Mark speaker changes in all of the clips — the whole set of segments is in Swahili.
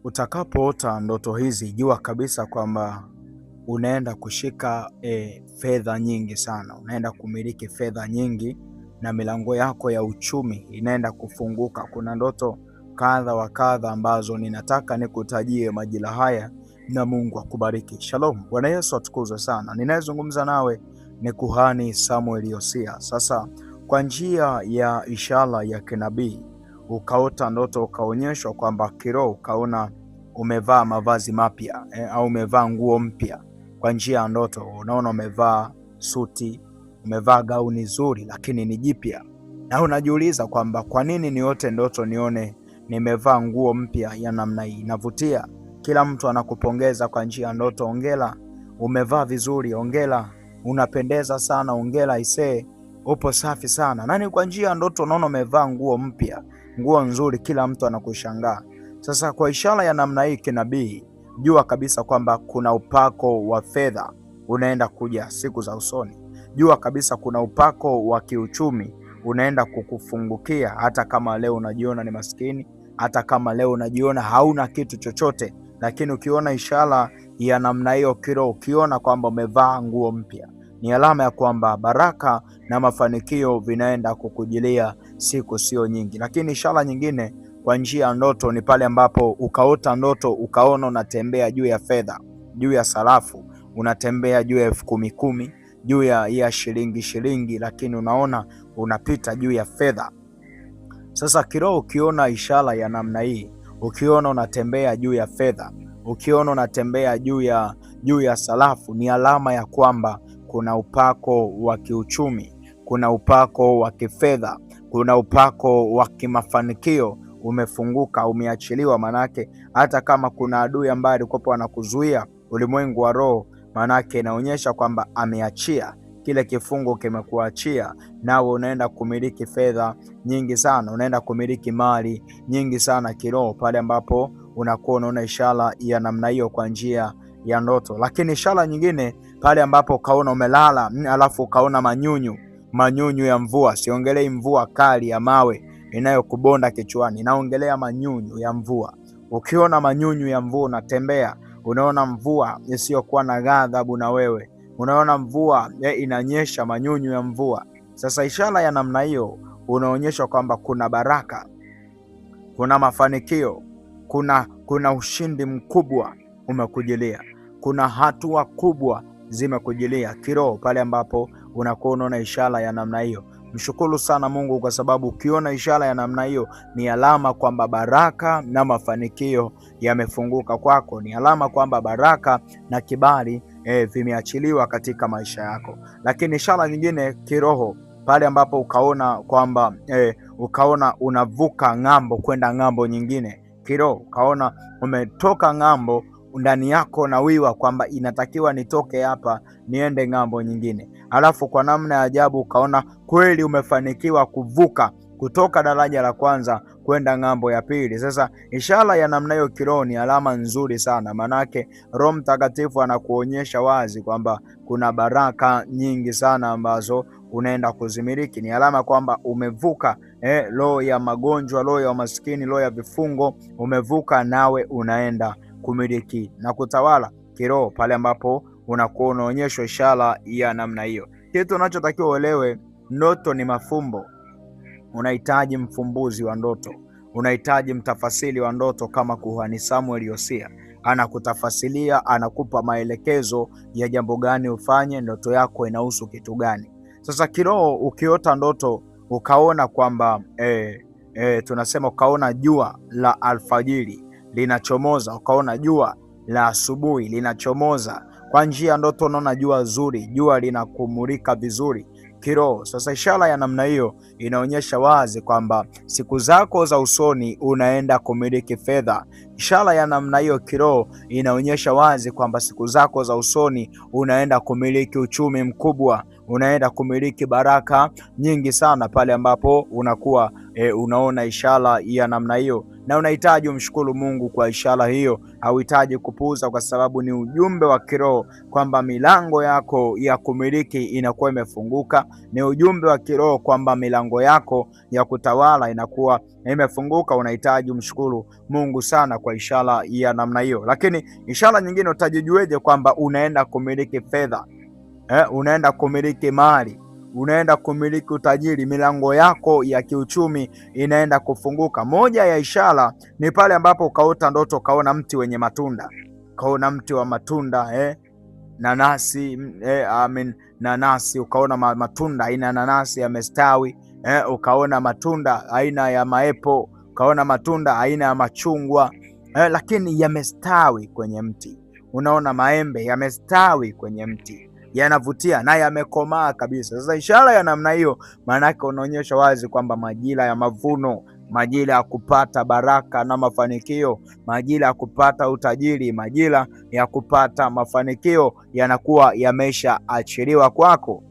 Speaker 1: Utakapoota ndoto hizi, jua kabisa kwamba unaenda kushika fedha nyingi sana, unaenda kumiliki fedha nyingi na milango yako ya uchumi inaenda kufunguka. Kuna ndoto kadha wa kadha ambazo ninataka nikutajie majira haya na Mungu akubariki. Shalom, Bwana Yesu atukuzwe sana. Ninayezungumza nawe ni kuhani Samuel Yosia. Sasa kwa njia ya ishara ya kinabii ukaota ndoto, ukaonyeshwa kwamba kiroho, ukaona umevaa mavazi mapya au umevaa nguo mpya. Kwa njia ya ndoto unaona umevaa suti, umevaa gauni zuri lakini ni jipya, na unajiuliza kwamba kwa nini niote ndoto nione nimevaa nguo mpya ya namna hii, inavutia. Kila mtu anakupongeza kwa njia ya ndoto, ongela umevaa vizuri, ongela unapendeza sana, ongela isee upo safi sana. Nani kwa njia ya ndoto unaona umevaa nguo mpya, nguo nzuri, kila mtu anakushangaa. Sasa kwa ishara ya namna hii kinabii, jua kabisa kwamba kuna upako wa fedha unaenda kuja siku za usoni. Jua kabisa kuna upako wa kiuchumi unaenda kukufungukia, hata kama leo unajiona ni maskini, hata kama leo unajiona hauna kitu chochote, lakini ukiona ishara ya namna hiyo kiroho, ukiona kwamba umevaa nguo mpya, ni alama ya kwamba baraka na mafanikio vinaenda kukujilia siku sio nyingi. Lakini ishara nyingine kwa njia ya ndoto ni pale ambapo ukaota ndoto ukaona unatembea juu ya fedha, juu ya sarafu, unatembea juu ya 10,000, juu ya shilingi, lakini unaona unapita juu ya fedha. Sasa kiroho ukiona ishara ya namna hii, ukiona unatembea juu ya fedha, ukiona unatembea juu ya sarafu, ni alama ya kwamba kuna upako wa kiuchumi, kuna upako wa kifedha, kuna upako wa kimafanikio umefunguka, umeachiliwa. Manake hata kama kuna adui ambaye alikuwa anakuzuia ulimwengu wa roho, manake inaonyesha kwamba ameachia kile kifungo, kimekuachia, nawe unaenda kumiliki fedha nyingi sana, unaenda kumiliki mali nyingi sana kiroho, pale ambapo unakuwa unaona ishara ya namna hiyo kwa njia ya ndoto. Lakini ishara nyingine pale ambapo ukaona umelala alafu ukaona manyunyu ya mvua. Siongelei mvua kali ya mawe inayokubonda kichwani, naongelea manyunyu ya mvua. Ukiona manyunyu ya mvua, unatembea unaona mvua isiyokuwa na ghadhabu na wewe, unaona mvua inanyesha, manyunyu ya mvua. Sasa ishara ya namna hiyo unaonyesha kwamba kuna baraka, kuna mafanikio, kuna ushindi mkubwa umekujilia, kuna hatua kubwa zimekujilia kiroho, pale ambapo unakuwa unaona ishara ya namna hiyo. Mshukuru sana Mungu, kwa sababu ukiona ishara ya namna hiyo ni alama kwamba baraka na mafanikio yamefunguka kwako, ni alama kwamba baraka na kibali vimeachiliwa katika maisha yako. Lakini ishara nyingine kiroho, pale ambapo ukaona kwamba ukaona unavuka ng'ambo kwenda ng'ambo nyingine kiroho, ukaona umetoka ng'ambo, ndani yako na wiwa kwamba inatakiwa nitoke hapa niende ng'ambo nyingine, alafu kwa namna ya ajabu ukaona kweli umefanikiwa kuvuka kutoka daraja la kwanza kwenda ng'ambo ya pili. Sasa ishara ya namna hiyo kiroho ni alama nzuri sana, manake Roho Mtakatifu anakuonyesha wazi kwamba kuna baraka nyingi sana ambazo unaenda kuzimiliki. Ni alama kwamba umevuka roho ya magonjwa, roho ya umaskini, roho ya vifungo, umevuka, nawe unaenda kumiliki na kutawala kiroho, pale ambapo unakuwa unaonyeshwa ishara ya namna hiyo. Kitu unachotakiwa uelewe, ndoto ni mafumbo. Unahitaji mfumbuzi wa ndoto, unahitaji mtafasiri wa ndoto kama kuhani Samuel Yosia. Anakutafasilia, anakupa maelekezo ya jambo gani ufanye, ndoto yako inahusu kitu gani. Sasa kiroho ukiota ndoto ukaona kwamba tunasema ukaona jua la alfajiri linachomoza, ukaona jua la asubuhi linachomoza, kwa njia ndoto unaona jua zuri, jua linakumulika vizuri kiroho. Sasa ishara ya namna hiyo inaonyesha wazi kwamba siku zako za usoni unaenda kumiliki fedha. Ishara ya namna hiyo kiroho inaonyesha wazi kwamba siku zako za usoni unaenda kumiliki uchumi mkubwa, unaenda kumiliki baraka nyingi sana pale ambapo unakuwa unaona ishara ya namna hiyo, na unahitaji umshukuru Mungu kwa ishara hiyo. Hauhitaji kupuuza, kwa sababu ni ujumbe wa kiroho kwamba milango yako ya kumiliki inakuwa imefunguka. Ni ujumbe wa kiroho kwamba milango yako ya kutawala inakuwa imefunguka. Unahitaji umshukuru Mungu sana kwa ishara ya namna hiyo. Lakini ishara nyingine, utajijueje kwamba unaenda kumiliki fedha? Unaenda kumiliki mali, unaenda kumiliki utajiri, milango yako ya kiuchumi inaenda kufunguka. Moja ya ishara ni pale ambapo ukaota ndoto, ukaona mti wenye matunda, ukaona mti wa matunda nanasi, nanasi, ukaona matunda aina ya nanasi yamestawi, ukaona matunda aina ya maepo, ukaona matunda aina ya machungwa, lakini yamestawi kwenye mti. Unaona maembe yamestawi kwenye mti, yanavutia na yamekomaa kabisa. Sasa ishara ya namna hiyo maana yake unaonyesha wazi kwamba majira ya mavuno, majira ya kupata baraka na mafanikio, majira ya kupata utajiri, majira ya kupata mafanikio yanakuwa yameshaachiliwa kwako,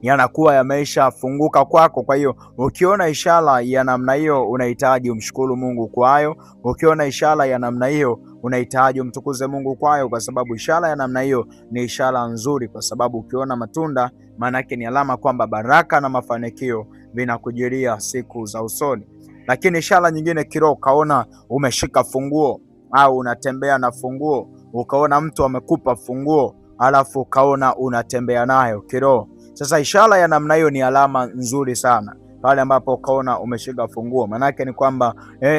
Speaker 1: yanakuwa yameshafunguka kwako. Kwa hiyo ukiona ishara ya namna hiyo unahitaji umshukuru Mungu kwayo. Ukiona ishara ya namna hiyo unahitaji umtukuze Mungu kwayo, kwa sababu ishara ya namna hiyo ni ishara nzuri, kwa sababu ukiona matunda maana yake ni alama kwamba baraka na mafanikio vinakujilia siku za usoni. Lakini ishara nyingine kiroho, ukaona umeshika funguo au unatembea na funguo, ukaona mtu amekupa funguo alafu ukaona unatembea nayo kiroho. Sasa ishara ya namna hiyo ni alama nzuri sana pale ambapo ukaona umeshika funguo. Maanake ni kwamba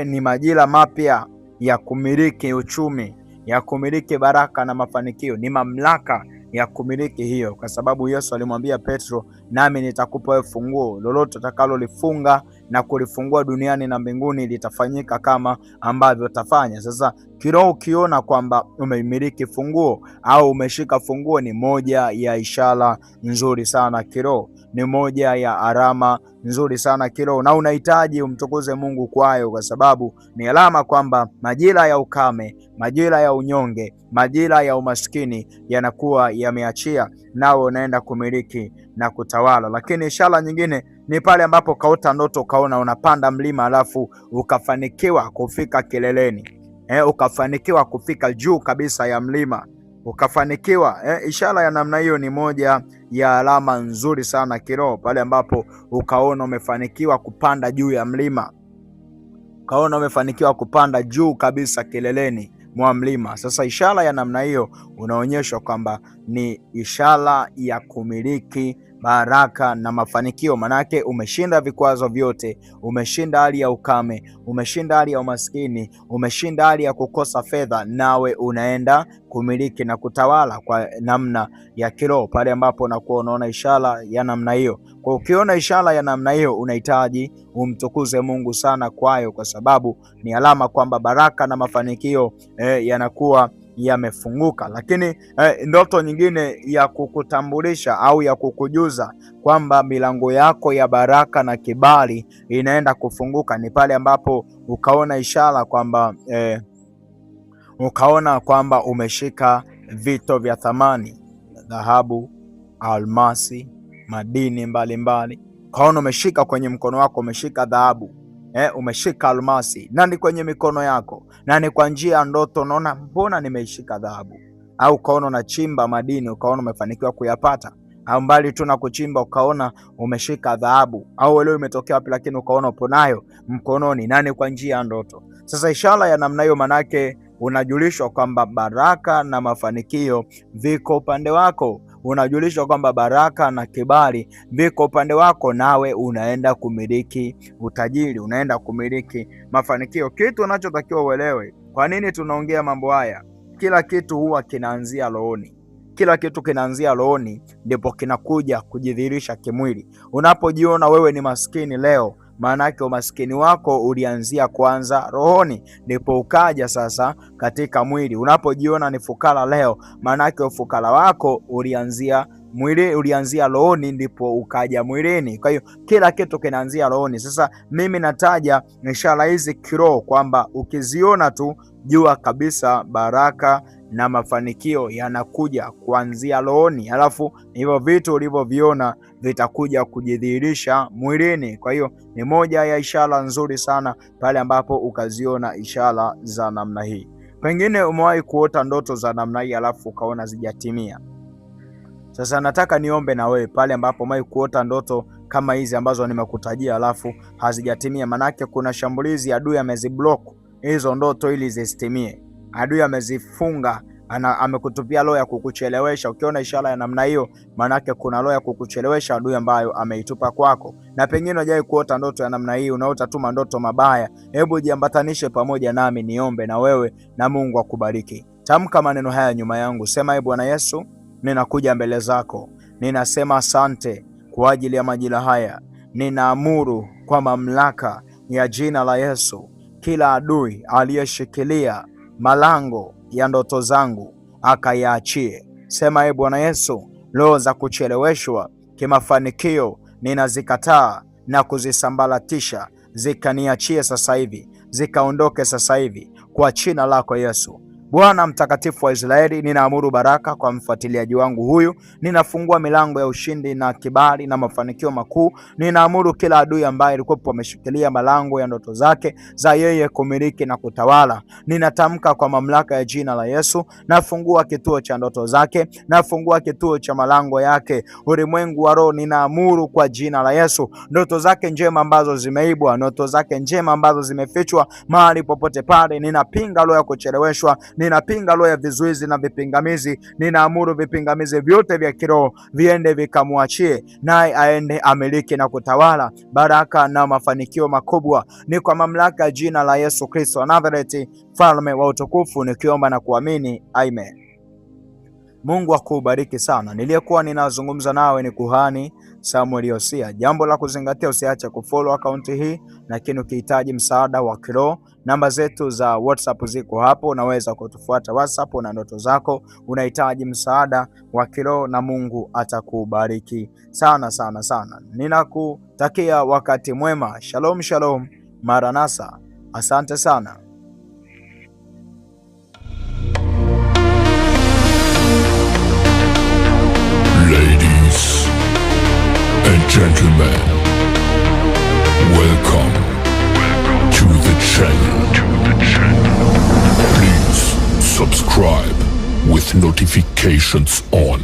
Speaker 1: ni majira mapya ya kumiliki uchumi, ya kumiliki baraka na mafanikio, ni mamlaka ya kumiliki hiyo, kwa sababu Yesu alimwambia Petro, nami nitakupa wewe funguo, lolote utakalolifunga na kulifungua duniani na mbinguni litafanyika kama ambavyo utafanya. Sasa kiroho ukiona kwamba umemiliki funguo au umeshika funguo, ni moja ya ishara nzuri sana kiroho, ni moja ya alama nzuri sana kiroho, na unahitaji umtukuze Mungu kwayo, kwa sababu ni alama kwamba majira ya ukame, majira ya unyonge, majira ya umaskini yanakuwa yameachia, nawe unaenda kumiliki na kutawala. Lakini ishara nyingine ni pale ambapo kaota ndoto, ukaona unapanda mlima alafu ukafanikiwa kufika kileleni, ukafanikiwa kufika juu kabisa ya mlima, ukafanikiwa. Ishara ya namna hiyo ni moja ya alama nzuri sana kiroho, pale ambapo ukaona umefanikiwa kupanda juu ya mlima, ukaona umefanikiwa kupanda juu kabisa kileleni mwa mlima. Sasa ishara ya namna hiyo unaonyeshwa kwamba ni ishara ya kumiliki baraka na mafanikio. Manake umeshinda vikwazo vyote, umeshinda hali ya ukame, umeshinda hali ya umaskini, umeshinda hali ya kukosa fedha, nawe unaenda kumiliki na kutawala kwa namna ya kiroho pale ambapo unakuwa unaona ishara ya namna hiyo. Kwa ukiona ishara ya namna hiyo unahitaji umtukuze Mungu sana kwayo, kwa sababu ni alama kwamba baraka na mafanikio yanakuwa yamefunguka. Lakini ndoto nyingine ya kukutambulisha au ya kukujuza kwamba milango yako ya baraka na kibali inaenda kufunguka ni pale ambapo ukaona ishara kwamba ukaona kwamba umeshika vito vya thamani, dhahabu, almasi, madini mbalimbali. Ukaona umeshika kwenye mkono wako, umeshika dhahabu, umeshika almasi, na ni kwenye mikono yako, na ni kwa njia ya ndoto unaona mbona nimeishika dhahabu. Au ukaona unachimba madini, ukaona umefanikiwa kuyapata, au mbali tu na kuchimba ukaona umeshika dhahabu, au leo imetokea wapi, lakini ukaona upo nayo mkononi, na ni kwa njia ya ndoto. Sasa ishara ya namna hiyo manake unajulishwa kwamba baraka na mafanikio viko upande wako, unajulishwa kwamba baraka na kibali viko upande wako, nawe unaenda kumiliki utajiri, unaenda kumiliki mafanikio. Kitu unachotakiwa uelewe, kwa nini tunaongea mambo haya? Kila kitu huwa kinaanzia rohoni. Kila kitu kinaanzia rohoni, ndipo kinakuja kujidhihirisha kimwili. Unapojiona wewe ni maskini leo, maana yake umaskini wako ulianzia kwanza rohoni, ndipo ukaja sasa katika mwili. Unapojiona ni fukara leo, maana yake ufukara wako ulianzia mwili, ulianzia rohoni, ndipo ukaja mwilini. Kwa hiyo kila kitu kinaanzia rohoni. Sasa mimi nataja ishara hizi kiroho kwamba ukiziona tu jua kabisa baraka na mafanikio yanakuja kuanzia rohoni, alafu hivyo vitu ulivyoviona vitakuja kujidhihirisha mwilini. Kwa hiyo ni moja ya ishara nzuri sana pale ambapo ukaziona ishara za namna hii. Pengine umewahi kuota ndoto za namna hii alafu ukaona zijatimia. Sasa nataka niombe na wewe pale ambapo umewahi kuota ndoto kama hizi ambazo nimekutajia alafu hazijatimia, manake kuna shambulizi adui ameziblock hizo ndoto ili zisitimie. Adui amezifunga, amekutupia roho ya kukuchelewesha. Ukiona ishara ya namna hiyo, manake kuna roho ya kukuchelewesha adui ambayo ameitupa kwako. Na pengine hujawahi kuota ndoto ya namna hii, unaota tu ndoto mabaya. Hebu jiambatanishe pamoja nami niombe na wewe na Mungu akubariki. Tamka maneno haya nyuma yangu, sema: Bwana Yesu, ninakuja mbele zako, ninasema asante kwa ajili ya majira haya. Ninaamuru kwa mamlaka ya jina la Yesu, kila adui aliyeshikilia malango ya ndoto zangu akayaachie. Sema: Bwana Yesu, roho za kucheleweshwa kimafanikio ninazikataa na kuzisambaratisha, zikaniachie sasa hivi, zikaondoke sasa hivi kwa jina lako Yesu. Bwana mtakatifu wa Israeli, ninaamuru baraka kwa mfuatiliaji wangu huyu. Ninafungua milango ya ushindi na kibali na mafanikio makuu. Ninaamuru kila adui ambaye alikuwa ameshikilia malango ya ndoto zake za yeye kumiliki na kutawala, ninatamka kwa mamlaka ya jina la Yesu, nafungua kituo cha ndoto zake, nafungua kituo cha malango yake. Ulimwengu wa roho, ninaamuru kwa jina la Yesu, ndoto zake njema ambazo zimeibwa, ndoto zake njema ambazo zimefichwa mahali popote pale, ninapinga roho ya kucheleweshwa, ninapinga roho ya vizuizi na vipingamizi. Ninaamuru vipingamizi vyote vya kiroho viende vikamwachie, naye aende amiliki na kutawala baraka na mafanikio makubwa. Ni kwa mamlaka ya jina la Yesu Kristo wa Nazareti, mfalme wa utukufu, nikiomba na kuamini, amen. Mungu akubariki sana. Niliyekuwa ninazungumza nawe ni kuhani Samuel Yosia. Jambo la kuzingatia, usiache kufollow akaunti hii, lakini ukihitaji msaada wa kiroho, namba zetu za WhatsApp ziko hapo, unaweza kutufuata WhatsApp na ndoto zako. Unahitaji msaada wa kiroho na Mungu atakubariki sana sana sana. Ninakutakia wakati mwema. Shalom shalom, Maranatha. Asante sana.
Speaker 2: Ladies and gentlemen, welcome to the channel. Please subscribe with notifications on.